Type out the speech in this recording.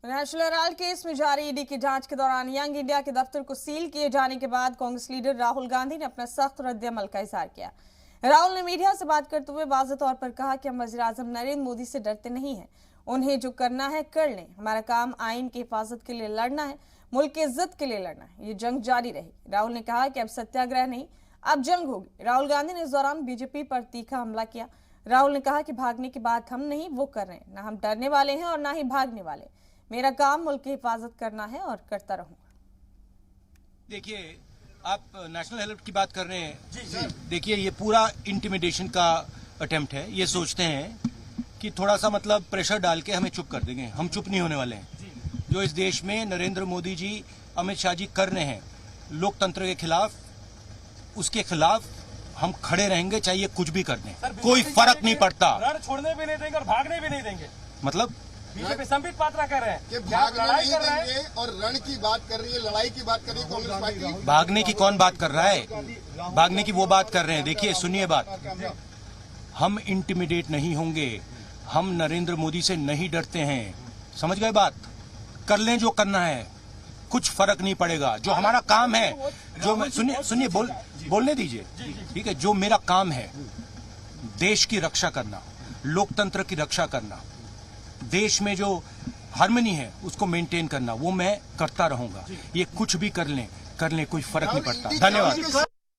National Herald case में जारी ED की जांच के दौरान यंग इंडिया के दफ्तर को सील किए जाने के बाद कांग्रेस लीडर राहुल गांधी ने अपना सख्त रद्द-ए-अमल का इजहार किया। राहुल ने मीडिया से बात करते हुए वाज़ेह तौर पर कहा कि हम वज़ीर-ए-आज़म नरेंद्र मोदी से डरते नहीं हैं, उन्हें जो करना है कर लें। हमारा काम आइन की हिफाजत के लिए लड़ना है, मुल्क की इज्जत के लिए लड़ना है। ये जंग जारी रहेगी। राहुल ने कहा कि अब सत्याग्रह नहीं, अब जंग होगी। राहुल गांधी ने इस दौरान बीजेपी पर तीखा हमला किया। राहुल ने कहा कि भागने की बात हम नहीं, वो कर रहे हैं। ना हम डरने वाले हैं और ना ही भागने वाले। मेरा काम मुल्क की हिफाजत करना है और करता रहूंगा। देखिए, आप नेशनल हेराल्ड की बात कर रहे हैं। जी। देखिए, ये पूरा इंटिमिडेशन का अटेम्प्ट है। ये सोचते हैं कि थोड़ा सा मतलब प्रेशर डाल के हमें चुप कर देंगे। हम चुप नहीं होने वाले हैं। जो इस देश में नरेंद्र मोदी जी, अमित शाह जी कर रहे हैं लोकतंत्र के खिलाफ, उसके खिलाफ हम खड़े रहेंगे, चाहे कुछ भी कर दें। कोई फर्क नहीं पड़ता। रण छोड़ने भी नहीं देंगे और भागने भी नहीं देंगे। मतलब बीजेपी संबित पात्रा कह रहे हैं कि भागने नहीं देंगे और रण की बात कर रही है, लड़ाई की बात कर रही है कांग्रेस पार्टी। भागने की कौन बात कर रहा है? भागने की वो बात कर रहे हैं। देखिए, सुनिए बात, हम इंटिमिडेट नहीं होंगे। हम नरेंद्र मोदी से नहीं डरते हैं। समझ गए बात? कर लें जो करना है, कुछ फर्क नहीं पड़ेगा। जो हमारा काम है, जो सुनिए बोलने दीजिए, ठीक है? जो मेरा काम है, देश की रक्षा करना, लोकतंत्र की रक्षा करना, देश में जो हार्मनी है उसको मेंटेन करना, वो मैं करता रहूंगा। ये कुछ भी कर लें, कोई फर्क नहीं पड़ता। धन्यवाद।